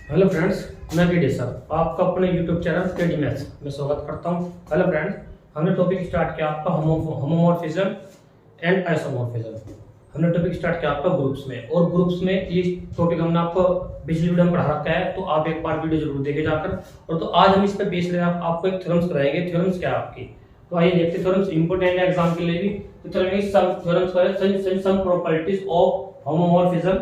Hello friends, मैं PD sir आपका अपने यूट्यूब चैनल केडी मैथ्स में स्वागत करता हूं। हेलो फ्रेंड्स, हमने टॉपिक स्टार्ट किया आपका होमोमॉर्फिज्म एंड आइसोमॉर्फिज्म। हमने टॉपिक स्टार्ट किया आपका ग्रुप्स में, और ग्रुप्स में ये टॉपिक हमने आपको पिछली वीडियो में पढ़ा रखा है, तो आप एक बार वीडियो जरूर देखे जाकर। और तो आज हम इस पर बेस ले आपको एक थ्योरम्स कराएंगे। थ्योरम्स क्या है आपकी, तो आइए देखते हैं। थ्योरम्स इंपोर्टेंट है एग्जाम के लिए भी। तो चलेंगे सम थ्योरम्स पर, some properties of homomorphism,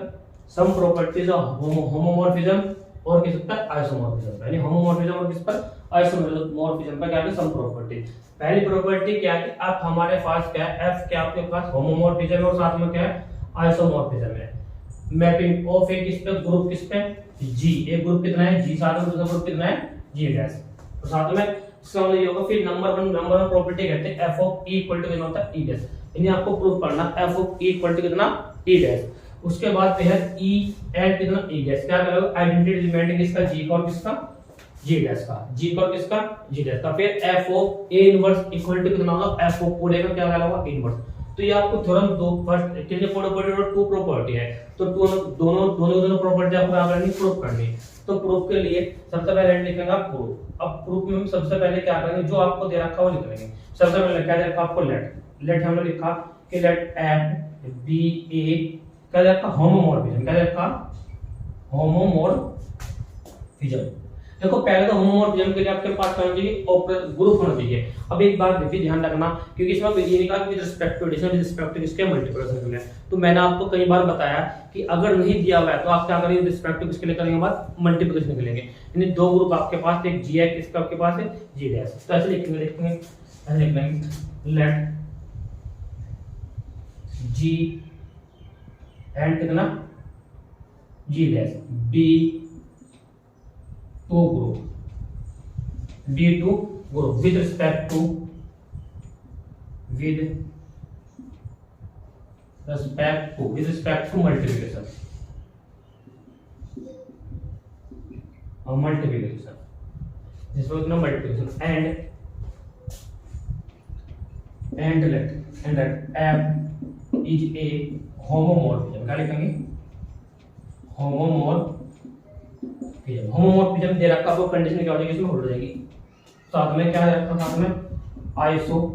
some properties of homomorphism और किस पर आइसोमॉर्फिज्म, यानी होमोमॉर्फिज्म और किस पर आइसोमॉर्फिज्म पर क्या है सम प्रॉपर्टी। पहली प्रॉपर्टी क्या है कि अब हमारे पास क्या है, एफ क्या आपके पास होमोमॉर्फिज्म है और साथ में क्या है आइसोमॉर्फिज्म है। मैपिंग ऑफ एक किस पे, ग्रुप किस पे, जी। एक ग्रुप कितना है जी, साथ में दूसरा ग्रुप कितना है जी डैश। तो साथ में इसका मतलब ये होगा। फिर नंबर वन प्रॉपर्टी कहते हैं F of E equal to कितना होता है ई डैश, यानी आपको प्रूव करना F of E equal to कितना ई डैश। उसके बाद पे है ई एंड कितना ई डैश, क्या करोगे आइडेंटिटी रिमेंडिंग इसका जी का और किसका जी डैश का, जी का और किसका जी डैश का। फिर F of A inverse equal to कितना होगा एफ ऑफ पूरे का क्या होगा इनवर्स। तो ये आपको थ्योरम दो फर्स्ट कितने प्रॉपर्टी और टू प्रॉपर्टी है, तो दोनों प्रॉपर्टी आपको यहां पर प्रूव करनी। तो प्रूफ के लिए सबसे पहले लिखेंगे प्रूफ। अब प्रूफ में हम सबसे पहले क्या करेंगे, जो आपको दे रखा है वो लिख लेंगे। सबसे पहले क्या दे रखा आपको लेट हमने लिखा कि लेट एफ बी ए क्या दे रखा होमोमॉर्फिज्म, क्या दे रखा होमोमॉर्फिज्म। देखो पहले तो होमोमॉर्फिज्म के लिए आपके पास क्या होना चाहिए ग्रुप होना चाहिए। अब एक बात देखिए ध्यान रखना, क्योंकि इसमें ये नहीं कहा with respect to addition, with respect to किसके मल्टीप्लिकेशन के लिए। तो मैंने आपको कई बार बताया कि अगर नहीं दिया हुआ है तो आप क्या करेंगे विद रिस्पेक्ट टू किसके लिए करेंगे बात मल्टीप्लिकेशन के लिए। यानी दो ग्रुप आपके पास, एक जी है किसका आपके पास है जी डैश। तो ऐसे लिखेंगे ऐसे लिख लेंगे लेट जी एंड कितना G dash be two group, be two group with respect to multiplication और मल्टीप्लिकेशन जिसमें कितना multiplication and let F is a homomorphism. क्या लिखेंगे होमोमॉर्फिज्म दे रखा आपको, कंडीशन क्या हो जाएगी इसमें होल्ड हो जाएगी। साथ में क्या रखा साथ में आइसोमॉर्फिज्म।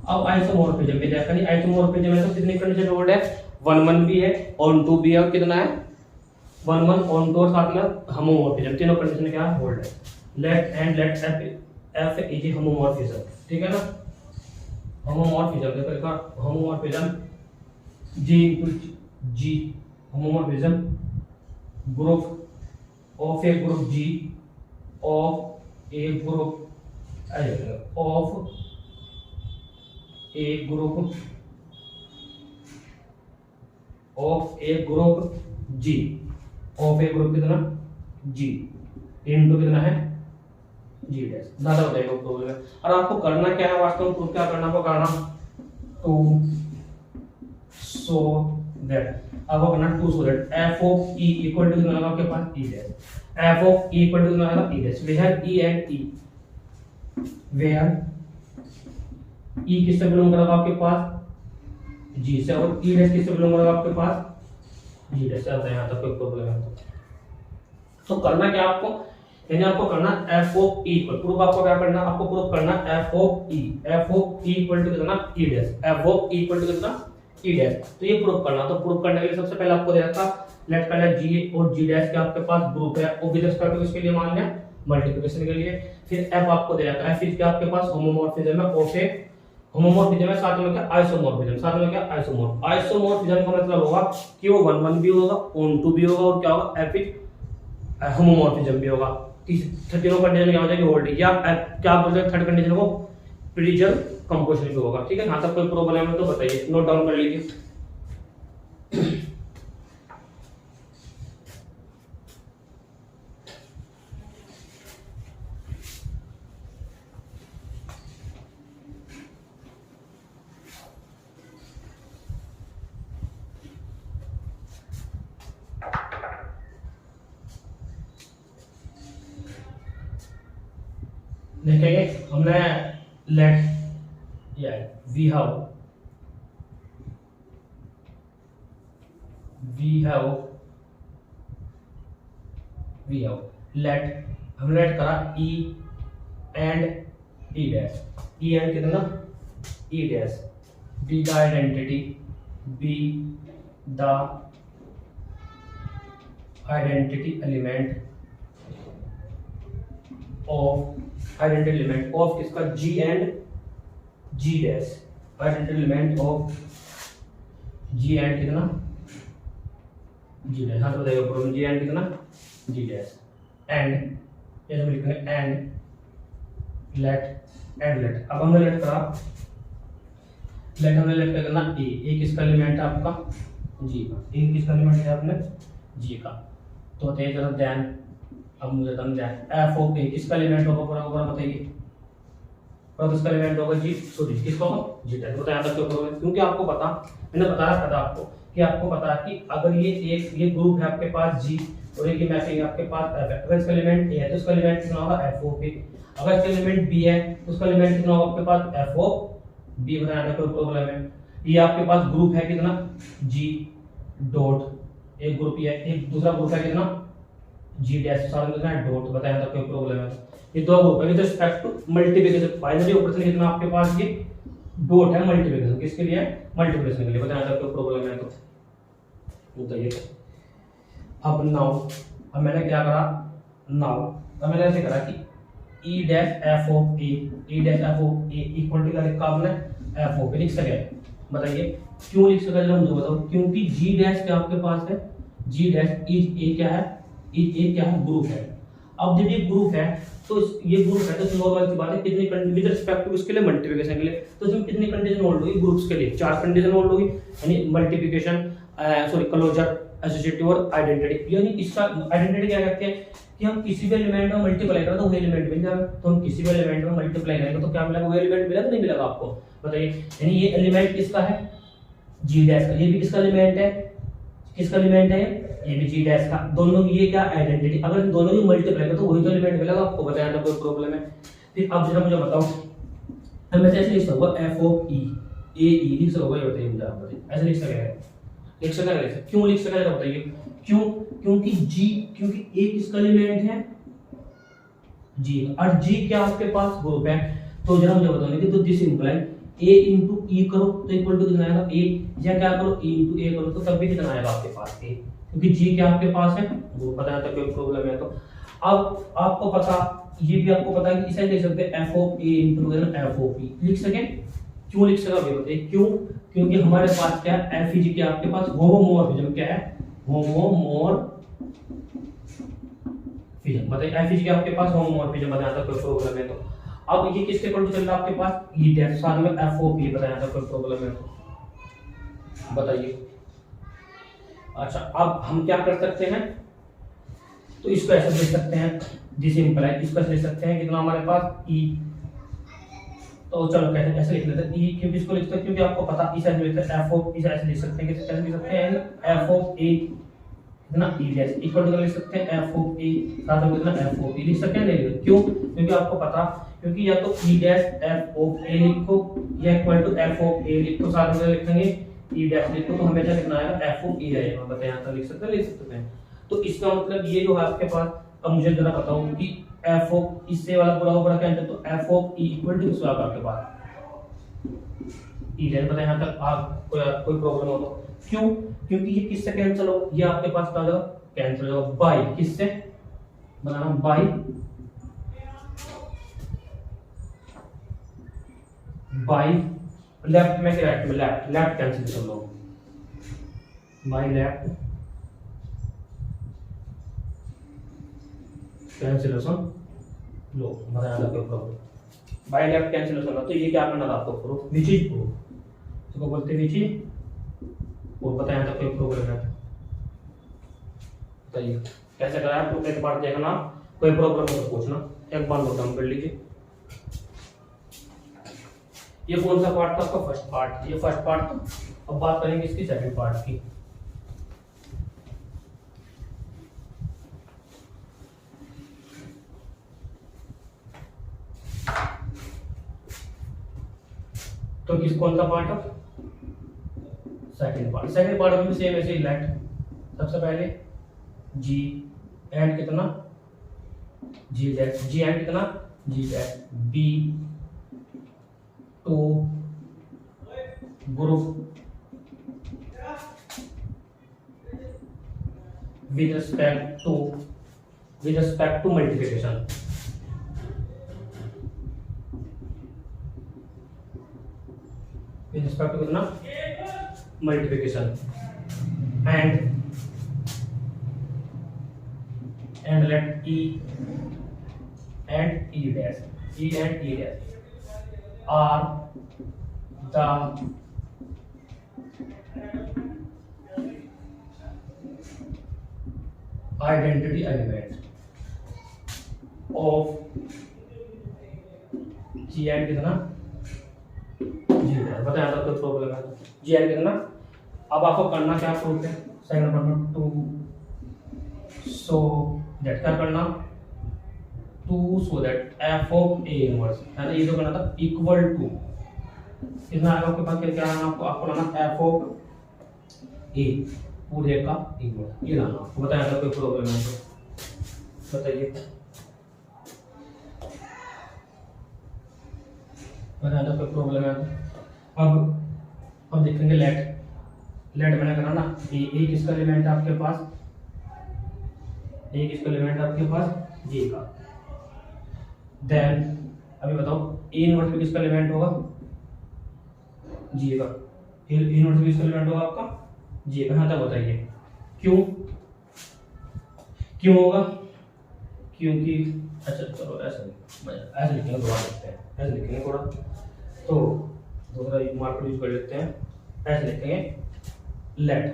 अब आइसोमॉर्फिज्म भी देखा नहीं, आइसोमॉर्फिज्म में तो कितनी कंडीशन होल्ड है 1 1 भी है ऑन 2 भी है, और कितना है 1 1 ऑन 2 और साथ में होमोमॉर्फिज्म, तीनों कंडीशन क्या होल्ड है। लेट एफ इज होमोमॉर्फिज्म, ठीक है ना। होमोमॉर्फिज्म देखो homomorphism G homomorphism group of a group G of a group G of a group कितना जी इनटू कितना है जी डैश। ज्यादा बताएगा प्रॉब्लम है। और आपको करना क्या है वास्तव में, प्रूफ क्या करना आपको करना टू सो दैट, अब करना to so that F of E equal to कितना लगा आपके पास E dash, F of E equal to कितना लगा E dash. Where E and E, where E किससे बिलोंग करेगा आपके पास जी से, और ई डैश किससे बिलोंग करेगा आपके पास जी डैश। चलते हैं यहां तक कोई प्रॉब्लम है तो करना क्या आपको, यानी आपको करना एफ ऑफ ई पर प्रूफ आपको क्या करना, आपको प्रूफ करना F of E equal to कितना E dash, F of E equal to कितना ई डैश। तो ये प्रूफ करना, तो प्रूफ करने के लिए सबसे पहले आपको दे रखा लेट पहले जी और जी डैश के आपके पास ग्रुप है, और विद रिस्पेक्ट टू इसके लिए मान लिया मल्टीप्लिकेशन के लिए। फिर एफ आपको दे रखा है, फिर क्या आपके पास होमोमॉर्फिज्म है, ऑफ ए होमोमॉर्फिज्म है, साथ में क्या आइसोमॉर्फिज्म, साथ में क्या आइसोमॉर्फिज्म का मतलब होगा कि वो 1 1 भी होगा ऑन 2 भी होगा, और क्या होगा एफ इज होमोमॉर्फिज्म भी होगा। तीनों कंडीशन क्या हो जाएगी होल्ड, या क्या बोलते हैं थर्ड कंडीशन को प्रिजर्व कंपोजिशन भी होगा। ठीक है, यहां तक कोई प्रॉब्लम है तो बताइए, नोट डाउन कर लीजिए। देखेंगे हमने लेट या we have we have let, हमने लेट करा E and E dash, E and कितना E dash, be the identity, be the identity element of, identity element of किसका G and G dash, identity element of G and कितना G dash, हाँ तो बताइए problem ji and कितना G dash, and ये हम लिखेंगे एंड लेट, एंड लेट। अब हमने लेट करा, लेट हमने लेट करना ए किसका एलिमेंट है आपका जी का, ए किसका एलिमेंट है आपने जी का, तो बताइए जरा ध्यान, अब मुझे तम ध्यान, एफ ऑफ ए किसका एलिमेंट होगा पूरा पूरा बताइए, और किसका एलिमेंट होगा जी, सॉरी किसका होगा जी डैश। बताया था क्यों, क्योंकि आपको पता, मैंने बताया था आपको कि आपको पता है कि अगर ये ग्रुप है आपके पास जी और एक मैपिंग आपके पास एफ है, अगर इसका एलिमेंट ए है तो इसका एलिमेंट कितना होगा एफ ऑफ ए, अगर इसका एलिमेंट बी है तो उसका एलिमेंट कितना होगा आपके पास एफ ऑफ बी। बताया था कोई प्रॉब्लम है, ये आपके पास ग्रुप है कितना जी डॉट, एक ग्रुप है, एक दूसरा ग्रुप है कितना जी डैश, सारा कितना है डॉट। बताया था कोई प्रॉब्लम है, ये दो ग्रुप है with respect to multiplication, binary operation कितना आपके पास ये डॉट है मल्टीप्लिकेशन, किसके लिए मल्टीप्लिकेशन के लिए। बताया था कोई प्रॉब्लम है तो बताइए। अब नाउ, अब मैंने क्या करा नाउ, अब मैंने ऐसे करा कि E dash F of A, E dash F of A equal to क्या लिखा आपने एफ ऑफ ए लिख सके। बताइए क्यों लिख सका जरा मुझे बताओ, क्योंकि जी डैश क्या आपके पास है जी डैश इज ए क्या है, इज ए क्या है ग्रुप है। अब जब ये ग्रुप है तो ये ग्रुप है तो नॉर्मल सी बात है कितनी कंडीशन विद रिस्पेक्ट टू इसके लिए मल्टीप्लिकेशन के लिए, तो इसमें कितनी कंडीशन होल्ड होगी ग्रुप्स के लिए, चार कंडीशन होल्ड होगी, यानी मल्टीप्लिकेशन सॉरी क्लोजर एसोसिएटिव और आइडेंटिटी। यानी इसका आइडेंटिटी क्या कहते हैं कि हम किसी भी एलिमेंट में मल्टीप्लाई करें तो वही एलिमेंट मिल जाएगा, तो हम किसी भी एलिमेंट में मल्टीप्लाई करेंगे तो क्या मिलेगा वही एलिमेंट मिलेगा नहीं मिलेगा आपको। बताइए यानी ये एलिमेंट किसका है जी डैश का, ये भी किसका एलिमेंट है, किसका एलिमेंट है ये भी जी डैश का, दोनों की ये क्या आइडेंटिटी, अगर दोनों की मल्टीप्लाई करें तो वही तो एलिमेंट मिलेगा आपको। बताया था कोई प्रॉब्लम है। फिर अब जरा मुझे बताओ, हम ऐसे लिख सकूंगा एफ ऑफ ई, ए ई लिख सकूंगा, ये बताइए मुझे, आप बताइए ऐसे लिख सकते हैं, लिख सकते हैं, क्यों लिख सकते हैं बताइए क्यों, क्योंकि जी, क्योंकि ए किसका एलिमेंट है जी, और जी क्या आपके पास ग्रुप है, तो जरा मुझे बताओ कि तो this imply a into e करो तो इक्वल टू कितना आएगा a, या क्या करो e into a करो तो तब भी कितना आएगा आपके पास a, क्योंकि g क्या आपके पास है वो पता है, तो कोई प्रॉब्लम है तो अब आपको पता, ये भी आपको पता है कि इसे लिख सकते हैं f of a into f of e लिख सके। क्यों लिख सका ये बताइए क्यों, क्योंकि हमारे पास क्या है f g क्या आपके पास होमोमॉर्फिज्म क्या है होमोमॉर्फिज्म, बताइए f g क्या आपके पास होमोमॉर्फिज्म। बताया था कोई प्रॉब्लम है तो अब ये किसके इक्वल टू चल रहा है आपके पास ई डैश, साथ में एफ ऑफ ई। बताया था कोई प्रॉब्लम है तो बताइए। अच्छा अब हम क्या कर सकते हैं, तो इसको ऐसे लिख सकते हैं दिस इंप्लाई, इसको ऐसे लिख सकते हैं कितना हमारे पास ई, तो चलो कैसे ऐसे लिख लेते हैं ई, क्योंकि इसको लिखते हैं क्योंकि आपको पता इसे ऐसे लिखते हैं एफ ऑफ इसे ऐसे लिख सकते हैं, कैसे लिख सकते हैं एफ ऑफ ए कितना ई डैश इक्वल टू लिख सकते हैं एफ ऑफ ए, साथ में कितना एफ ऑफ ई लिख सकते हैं नहीं लिख, क्यों क्योंकि आपको पता, क्योंकि या तो ई डैश एफ ऑफ ए लिखो या इक्वल टू एफ ऑफ ए लिखो, साथ में लिखेंगे ई डैश लिखो तो हमेशा कितना आएगा एफ ऑफ ई आएगा। बताएं यहां तक लिख सकते हैं। तो इसका मतलब ये जो है आपके पास, अब मुझे जरा बताओ कि एफ ऑफ इससे वाला पूरा ऊपर कैंसिल, तो F of E equal to किसका आएगा आपके पास ई डैश। बताएं यहां तक आप कोई प्रॉब्लम हो तो क्यों, क्योंकि ये किससे कैंसिल हो, ये आपके पास क्या हो जाएगा कैंसिल हो जाएगा बाय, किससे बनाना बाय बाय लेफ्ट में से राइट में, लेफ्ट लेफ्ट कैंसिल कर लो बाय लेफ्ट कैंसिलेशन लो। बताया था कोई प्रॉब्लम बाय लेफ्ट कैंसिलेशन, तो ये क्या करना था आपको प्रूफ विच इज प्रूफ, इसको बोलते विच इज वो। बताया था कोई प्रॉब्लम है बताइए कैसे करा है, तो एक बार देखना, कोई प्रॉब्लम हो तो पूछना, एक बार नोट डाउन कर लीजिए। ये कौन सा पार्ट था आपका फर्स्ट पार्ट, ये फर्स्ट पार्ट था। अब बात करेंगे इसकी सेकंड पार्ट की। तो किस कौन सा पार्ट है सेकंड पार्ट, सेकंड पार्ट में भी सेम ऐसे ही लेट सबसे पहले जी एंड कितना जी दैट, जी एंड कितना G that, be two group with respect to multiplication, with respect to कितना multiplication, and let e and e dash are the identity element of G and कितना G है, बताया था कोई problem है जी and कितना। अब आपको करना क्या प्रूफ है, सेकंड नंबर में टू सो दैट, क्या करना to so that F of A inverse है ना, ये तो करना था इक्वल टू कितना आएगा आपके पास, क्या आना आपको लाना एफ ऑफ ए पूरे का इक्वल, ये लाना आपको, बताया था कोई प्रॉब्लम है तो बताइए, बताया था कोई प्रॉब्लम है तो। अब देखेंगे लेट मैंने करना ना ए किसका एलिमेंट है आपके पास, ए किसका एलिमेंट है आपके पास जी का, देन अभी बताओ ए इनवर्स में किसका एलिमेंट होगा जी का, ए इनवर्स में किसका एलिमेंट होगा आपका जी का, हाँ तब बताइए क्यों होगा, क्योंकि अच्छा चलो ऐसे लिखेंगे, दोबारा लिखते हैं, ऐसे लिखेंगे थोड़ा, तो दूसरा मार्कर यूज कर लेते हैं, ऐसे लिखेंगे लेट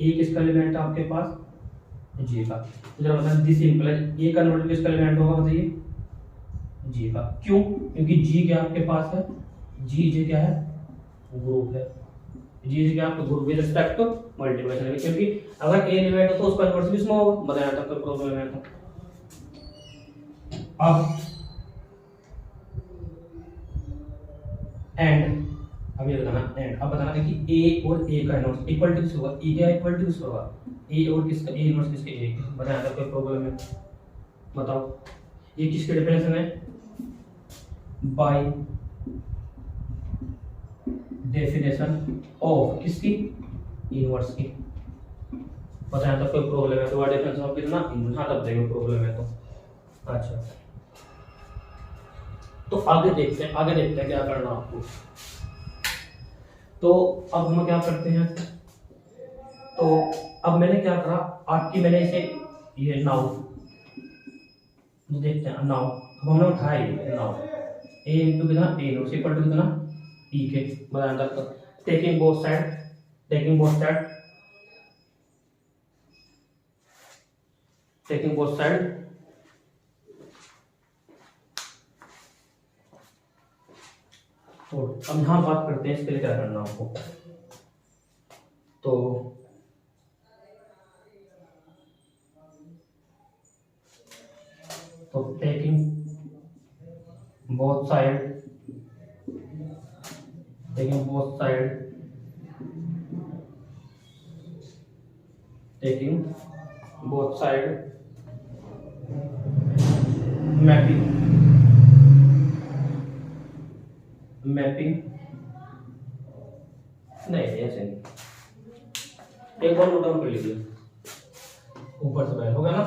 ए किसका एलिमेंट है आपके पास जी का, तो जरा बताएं दिस इंप्लाइज ए का नोट किसका एलिमेंट होगा बताइए जी का, क्यों क्योंकि जी क्या आपके पास है जी क्या है ग्रुप है, जी क्या आपका group with respect to multiplication है, क्योंकि अगर ए एलिमेंट हो तो उसका इनवर्स भी इसमें होगा, बताया था कोई प्रॉब्लम है तो। अब एंड अब ये बताना एंड, अब बताना है कि ए और ए का इनवर्स इक्वल टू किसका होगा, ए क्या इक्वल टू किसका होगा ए और किसका, ए इनवर्स किसके ए, बताया था कोई प्रॉब्लम है बताओ, ये किसके डेफिनेशन है बाय डेफिनेशन ऑफ किसकी इनवर्स की, बताया था कोई प्रॉब्लम है तो बाय डेफिनेशन ऑफ कितना इनवर्स, हाँ तब देखो प्रॉब्लम है तो। अच्छा तो आगे देखते हैं क्या करना आपको, तो अब हम क्या करते हैं, तो अब मैंने क्या करा आपकी, मैंने इसे ये नाउ देखते हैं नाउ, अब हमने उठाया ये नाउ ए इनटू कितना ए इनवर्स इक्वल टू कितना ई के, बताया था टेकिंग बोथ साइड तो अब यहाँ बात करते हैं इसके लिए क्या करना आपको, तो टेकिंग बोथ साइड मैपिंग नहीं ऐसे नहीं, एक बार नोट डाउन कर लीजिए, ऊपर से पहले होगा ना,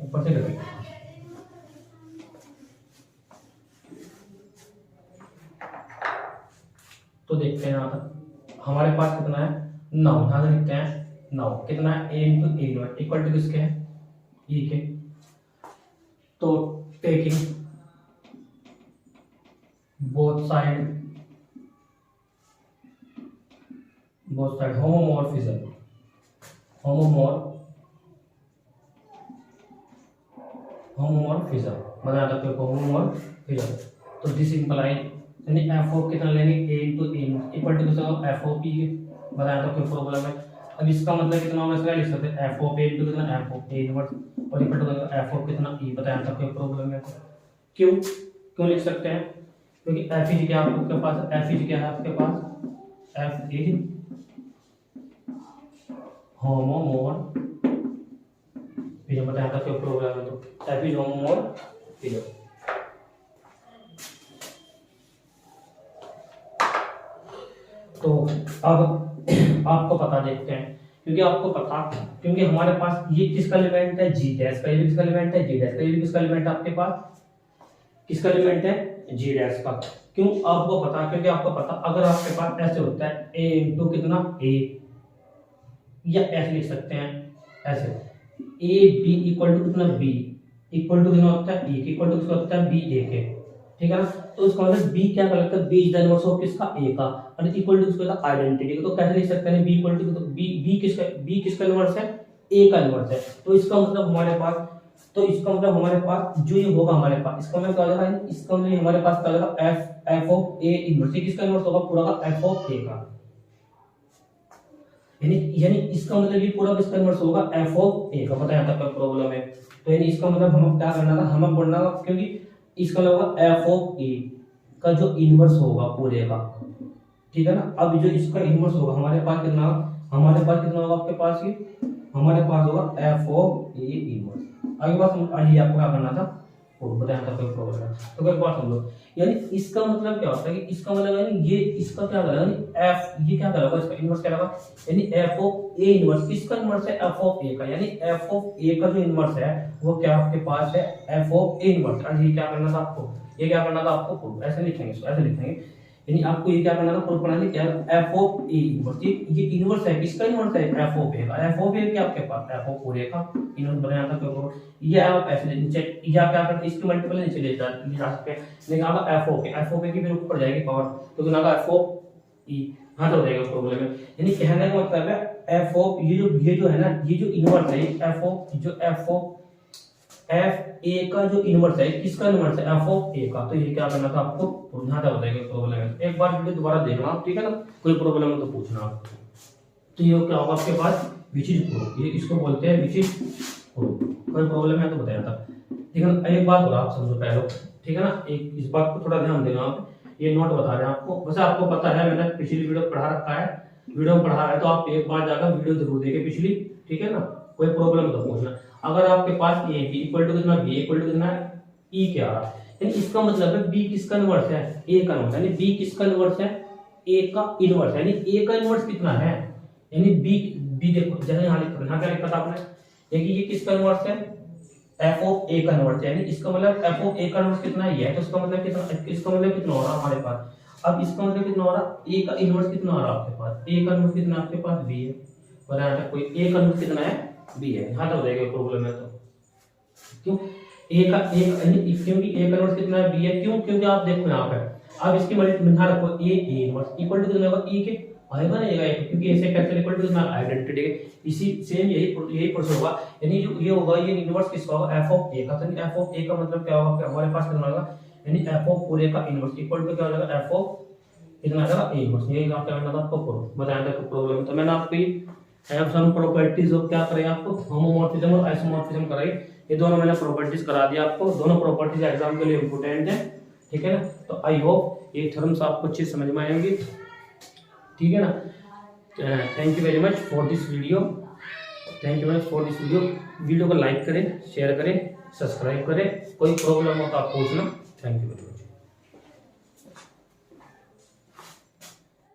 ऊपर से करेंगे, तो देखते हैं यहाँ तक हमारे पास कितना है नाउ, यहाँ से लिखते हैं नाउ कितना है A into A inverse equal to किसके है ई के, तो टेकिंग बोथ साइड होमोमॉर्फिज्म बताया था आपको होमोमॉर्फिज्म, तो दिस इंप्लाई यानी एफ ऑफ कितना लेंगे A into A equal to कितना एफ ऑफ ई, बताया था कोई प्रॉब्लम है। अब इसका मतलब कितना होगा, इसका लिख सकते हैं एफ ऑफ ए इनटू कितना एफ ऑफ ए इनवर्स और इक्वल टू एफ ऑफ कितना ई, बताया था कोई प्रॉब्लम है, क्यों लिख सकते हैं, क्योंकि एफ इज क्या आपके पास, एफ इज क्या है आपके पास, एफ इज होमोमॉर्फिज्म फिजन बताया था क्या प्रोग्राम है, तो एफ इज होमोमॉर्फिज्म। तो अब आपको पता देखते हैं, क्योंकि आपको पता, क्योंकि हमारे पास ये किसका एलिमेंट है, जी डैश का, ये भी किसका एलिमेंट है, जी डैश का, ये भी किसका एलिमेंट है, आपके पास किसका एलिमेंट है, जी डैश का। क्यों आपको पता, क्योंकि आपको पता अगर आपके पास ऐसे होता है a इंटू कितना a, या ऐसे लिख सकते हैं ऐसे, a b इक्वल टू कितना b इक्वल टू कितना होता है e इक्वल टू किसका होता है b a के, ठीक है ना। तो इसका मतलब b क्या लगता है, b is the inverse of किसका a का, और इक्वल टू किसका होता है आइडेंटिटी। तो कैसे लिख सकते हैं b इक्वल टू, तो b किसका इनवर्स है, a का इनवर्स है। तो इसका मतलब हमारे पास, तो इसका मतलब हमारे पास जो ये होगा हमारे पास, इसका मतलब क्या हो जाएगा, इसका मतलब हमारे पास क्या होगा f ऑफ a इनवर्स, किसका इनवर्स होगा, पूरा का f ऑफ a का, यानी इसका मतलब ये पूरा किसका इनवर्स होगा, f ऑफ a का। बताया था क्या प्रॉब्लम है। तो यानी इसका मतलब हमें क्या करना था, हमें पढ़ना था, क्योंकि इसका मतलब होगा f ऑफ a का जो इनवर्स होगा पूरे का, ठीक है ना। अब जो इसका इनवर्स होगा हमारे पास कितना होगा आपके पास, ये हमारे पास होगा f ऑफ a इनवर्स। आगे बात ये आपको क्या करना था, वो बताया था कोई प्रॉब्लम है। तो कोई बात समझो, यानी इसका मतलब क्या होता है कि इसका मतलब यानी ये इसका क्या करेगा, यानी f ये क्या करेगा, इसका इनवर्स क्या होगा, यानी f ऑफ a इनवर्स, किसका इनवर्स है, f ऑफ a का, यानी f ऑफ a का जो इनवर्स है वो क्या आपके पास है, f ऑफ a इनवर्स। और ये क्या करना था आपको, ये क्या करना था आपको प्रूफ, ऐसे लिखेंगे, ऐसे लिखेंगे, यानी आपको ये क्या करना था, प्रूफ बनाने क्या, f ऑफ a इनवर्स, ये इनवर्स है, किसका इनवर्स है, f ऑफ a का। f ऑफ a क्या आपके पास, f ऑफ पूरे का इनवर्स बनाया था क्यों, ये आप ऐसे नीचे या क्या करते, इसके मल्टीपल नीचे ले जा सकते हैं, लेकिन आपका f ऑफ a की फिर ऊपर जाएगी पावर, तो कितना का f ऑफ e, हां तो हो जाएगा प्रॉब्लम में। यानी कहने का मतलब है f ऑफ ये जो है ना, ये जो इनवर्स है, f ऑफ f a का जो इनवर्स है, किसका इनवर्स है, f ऑफ a का। तो ये क्या करना था आपको, यहाँ तक बताएगा प्रॉब्लम है। एक बार वीडियो दोबारा देखना आप, ठीक है ना, कोई प्रॉब्लम है तो पूछना आप। तो ये क्या होगा आपके पास, विच इज प्रूफ, ये इसको बोलते हैं विच इज प्रूफ। कोई प्रॉब्लम है तो बताया था, ठीक है ना। एक बात और आप समझो पहले, ठीक है ना, एक इस बात को थोड़ा ध्यान देना आप, ये नोट बता रहे हैं आपको, वैसे आपको पता है मैंने पिछली वीडियो पढ़ा रखा है, वीडियो में पढ़ा है, तो आप एक बार जाकर वीडियो जरूर देखें पिछली, ठीक है ना। कोई प्रॉब्लम तो पूछना। अगर आपके पास a b इक्वल टू कितना, b इक्वल टू कितना e क्या आ रहा है, यानी इसका मतलब है b किसका इनवर्स है, a का इनवर्स, यानी b किसका इनवर्स है, a का इनवर्स, यानी a का इनवर्स कितना है, यानी b देखो जैसे यहाँ क्या लिखा था आपने, देखिए ये किसका इनवर्स है, f ऑफ a का इनवर्स, यानी इसका मतलब f ऑफ a का इनवर्स कितना ही है, तो इसका मतलब कितना हो रहा है हमारे पास। अब इसका मतलब कितना हो रहा है, a का इनवर्स कितना आ रहा है आपके पास, a का इनवर्स कितना आपके पास b है, और यहाँ तक कोई a का इनवर्स कितना है, b है। यहाँ तक हो जाएगा प्रॉब्लम है तो क्यों, a का क्योंकि a का इनवर्स कितना है, b है, क्यों, क्योंकि आप देखो यहाँ पे, अब इसकी मल्टीप्लाई यहाँ रखो, a इनवर्स इक्वल टू कितना होगा, e के आएगा ना, क्योंकि ऐसे कैंसिल इक्वल टू कितना आइडेंटिटी के, इसी सेम यही प्रोसेस होगा। यानी जो ये होगा, ये इनवर्स किसका होगा, f ऑफ a का। तो f ऑफ a का मतलब क्या होगा, हमारे पास कितना होगा, यानी f ऑफ पूरे का इनवर्स इक्वल टू क्या हो जाएगा, f ऑफ कितना आ जाएगा, a इनवर्स। यही आप क्या करना था आपको, बताया था प्रॉब्लम। तो मैंने आपको हैव सम प्रॉपर्टीज ऑफ क्या करें आपको, होमोमॉर्फिज्म और आइसोमॉर्फिज्म कराई, ये दोनों मैंने प्रॉपर्टीज करा दिया आपको, दोनों प्रॉपर्टीज एग्जाम के लिए इंपॉर्टेंट है, ठीक है ना। तो आई होप ये थ्योरम्स आपको अच्छे समझ में आएंगे, ठीक है ना। Thank you very much for this video, video को लाइक करें, शेयर करें, सब्सक्राइब करें, कोई प्रॉब्लम हो तो आप पूछना। Thank you very much.